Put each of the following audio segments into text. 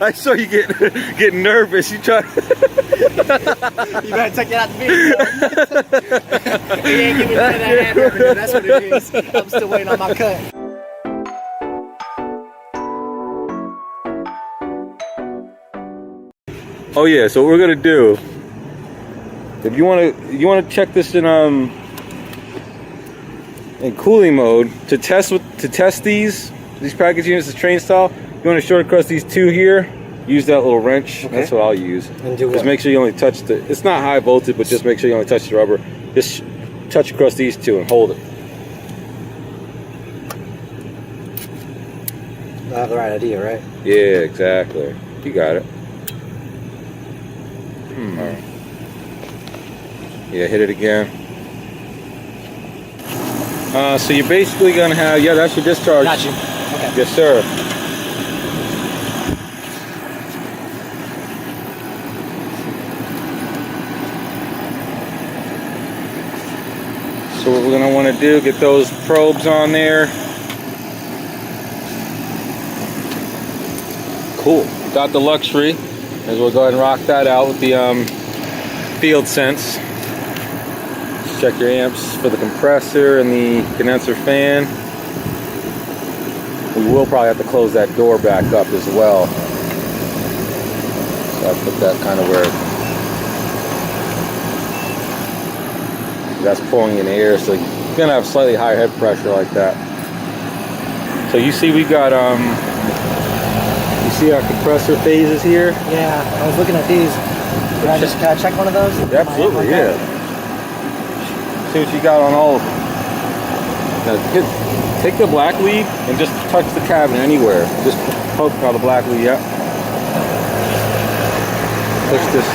I saw you get nervous. You try. You better take it out the video. He ain't giving me that hand revenue. That's what it is. I'm still waiting on my cut. Oh yeah. So what we're gonna do? If you wanna check this in cooling mode to test these package units, the train style. You want to short across these two here. Use that little wrench. Okay. That's what I'll use. And do what? Just make sure you only touch the. It's not high voltage, but just make sure you only touch the rubber. Just touch across these two and hold it. I have the right idea, right? Yeah, exactly. You got it. All right. Yeah, hit it again. So you're basically gonna have, yeah, that's your discharge. Got you. Okay. Yes, sir. So what we're gonna want to do, get those probes on there. Cool. Got the luxury, as we'll go ahead and rock that out with the field sense. Check your amps for the compressor and the condenser fan. We will probably have to close that door back up as well. So I'll put that kind of where that's pulling in air, so you're gonna have slightly higher head pressure like that. So you see we got you see our compressor phases here? Yeah, I was looking at these. Can I check one of those? Absolutely, yeah. See what you got on all of them. Now take the black lead and just touch the cabinet anywhere. Just poke out the black lead, yeah. Push this.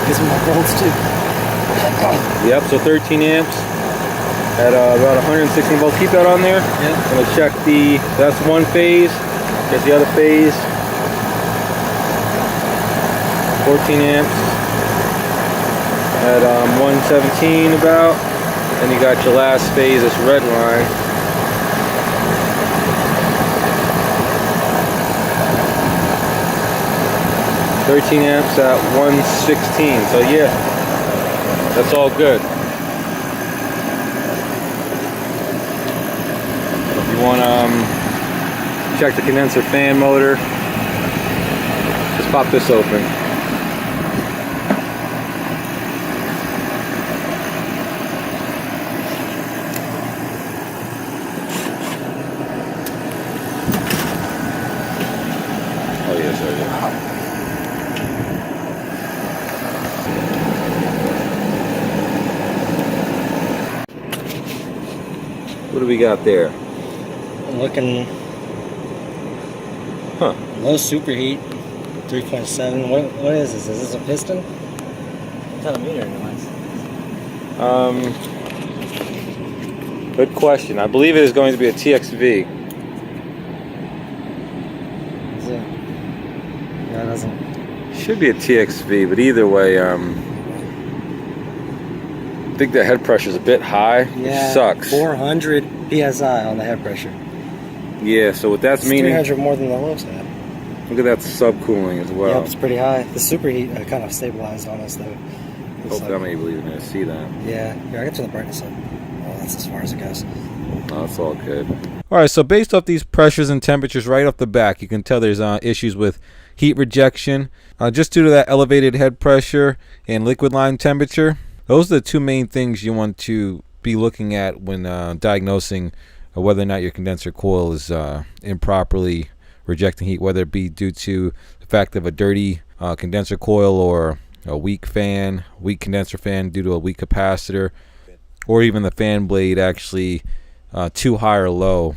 Gives me my volts too. Yep, so 13 amps at about 116 volts. Keep that on there. Yeah. I'm gonna check that's one phase. Get the other phase. 14 amps at 117 about. And you got your last phase, this red line. $13 amps at 116. So yeah, that's all good. If you want to check the condenser fan motor, just pop this open. Oh yes, there you go. What do we got there? I'm looking. Huh. Low superheat, 3.7. What is this? Is this a piston? What kind of meter Good question. I believe it is going to be a TXV. Is it? No, it doesn't. Should be a TXV, but either way, I think the head pressure is a bit high. Yeah, which sucks. 400 psi on the head pressure. Yeah, so what that's meaning, 300 more than the low side. look at that subcooling as well. Yep, it's pretty high. The superheat kind of stabilized on us though. Hopefully, I'm able to even see that. Yeah, here, I got to the brightness up. Oh, that's as far as it goes. No, that's all good. All right, so based off these pressures and temperatures right off the back, you can tell there's issues with heat rejection, just due to that elevated head pressure and liquid line temperature. Those are the two main things you want to be looking at when diagnosing whether or not your condenser coil is improperly rejecting heat, whether it be due to the fact of a dirty condenser coil or a weak condenser fan due to a weak capacitor, or even the fan blade actually too high or low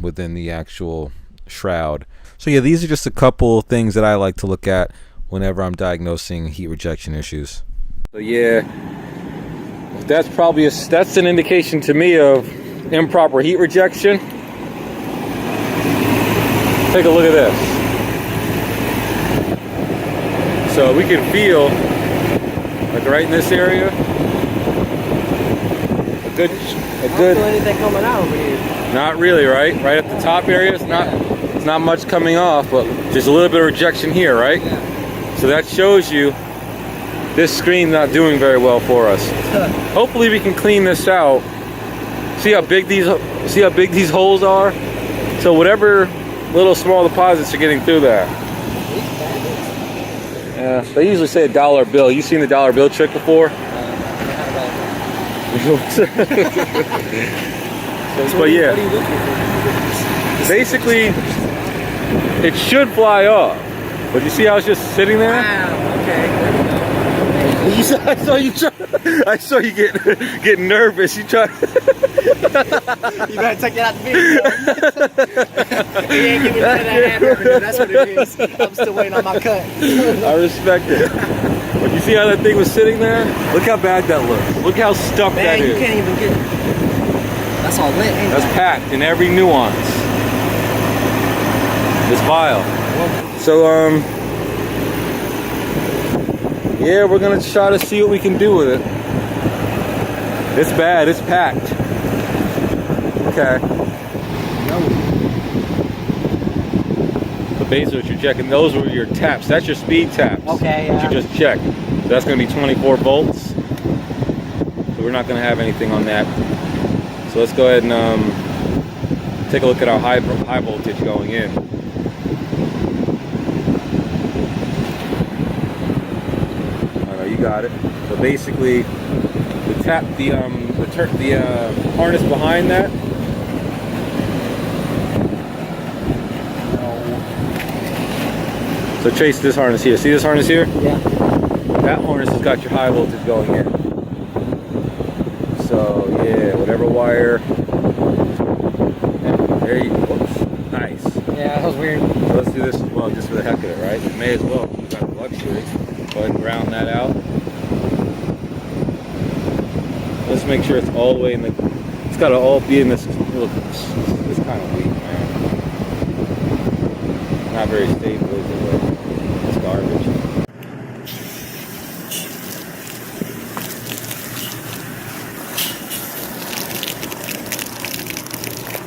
within the actual shroud. So yeah, these are just a couple things that I like to look at whenever I'm diagnosing heat rejection issues. So yeah, that's probably that's an indication to me of improper heat rejection. Take a look at this. So we can feel, like right in this area, a good. I don't feel anything coming out over here. Not really, right? Right at the top area, it's not. There's not much coming off, but there's a little bit of rejection here, right? Yeah. So that shows you this screen's not doing very well for us. Hopefully we can clean this out. See how big these holes are? So whatever little small deposits are getting through that. Yeah, they usually say $1 bill. You seen the $1 bill trick before? But yeah, what are you looking for? basically it should fly off. But you see how it's just sitting there? Wow, okay. I saw you get nervous. You try. You better take it out the video. He ain't giving me that hand revenue, that's what it is. I'm still waiting on my cut. I respect it. But you see how that thing was sitting there? Look how bad that looks. Look how stuck that Man, is. you can't even get it. That's all lint, ain't That's that? packed in every nuance. This vial. So yeah, we're gonna try to see what we can do with it. It's bad, it's packed. Okay. So basically what you're checking, those were your taps. That's your speed taps. Okay, That yeah. you just checked. So that's gonna be 24 volts. So we're not gonna have anything on that. So let's go ahead and take a look at our high voltage going in. I know you got it. So basically, the harness behind that. So trace this harness here. See this harness here? Yeah. That harness has got your high voltage going in. So yeah, whatever wire. There you go. Whoops. Nice. Yeah, that was weird. So let's do this as well, just for the heck of it, right? We may as well. We've got the luxury. Go ahead and ground that out. Let's make sure it's all the way in the. It's got to all be in this little. This kind of weak, man. Not very stable, is it? It's garbage.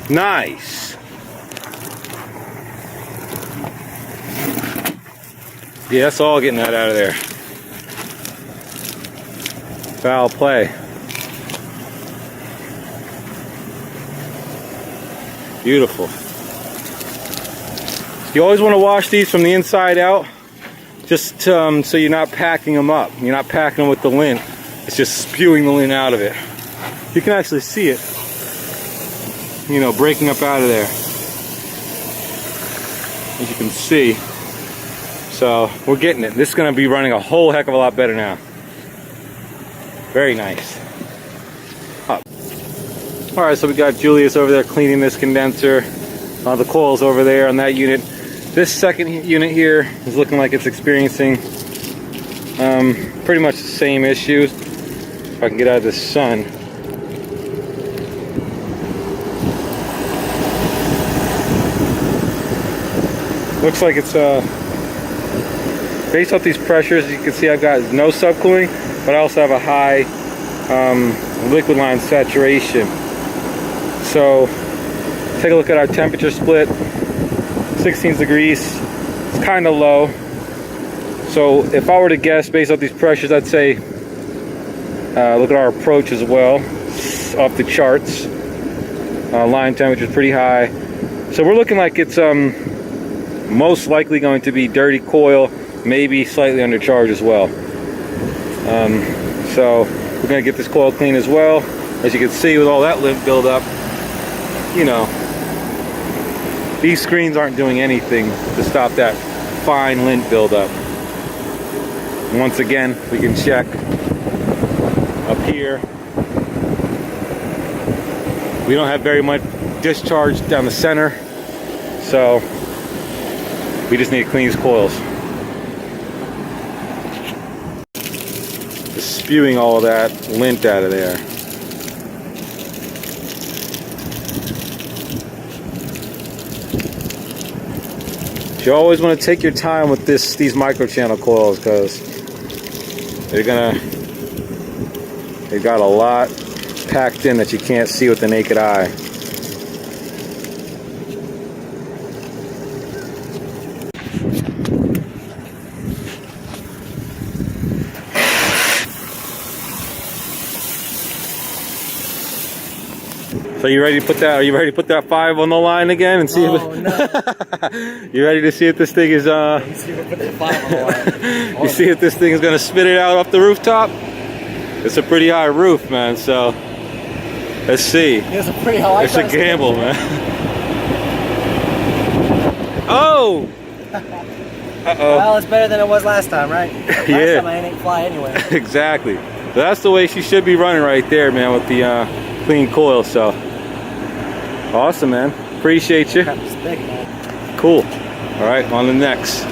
Nice. Yeah, that's all getting that out of there. Foul play. Beautiful. You always want to wash these from the inside out, just so you're not packing them up. You're not packing them with the lint. It's just spewing the lint out of it. You can actually see it, you know, breaking up out of there, as you can see. So we're getting it. This is going to be running a whole heck of a lot better now. Very nice. Up. All right, so we got Julius over there cleaning this condenser. The coils over there on that unit. This second unit here is looking like it's experiencing pretty much the same issues. If I can get out of the sun. Looks like it's based off these pressures. You can see I've got no subcooling, but I also have a high liquid line saturation. So take a look at our temperature split. 16 degrees. It's kind of low. So if I were to guess based off these pressures, I'd say look at our approach as well. It's off the charts. Line temperature is pretty high. So we're looking like it's most likely going to be dirty coil, maybe slightly undercharged as well. So we're going to get this coil clean as well. As you can see with all that lint buildup, you know, these screens aren't doing anything to stop that fine lint buildup. And once again, we can check up here. We don't have very much discharge down the center, so we just need to clean these coils. Just spewing all of that lint out of there. You always want to take your time with these microchannel coils, because they've got a lot packed in that you can't see with the naked eye. So you ready to put that? Are you ready to put that 5 on the line again and see Oh, if? no. You ready to see if this thing is You see if we put that 5 on the line. You see if this thing is gonna spit it out off the rooftop? It's a pretty high roof, man. So let's see. It's a pretty high. It's a gamble, man. Oh! Uh-oh. Well, it's better than it was last time, right? Last Yeah. time I didn't fly anyway. Exactly. So that's the way she should be running right there, man, with the clean coil. So awesome, man. Appreciate you. Crap is big, man. Cool. All right, on the next.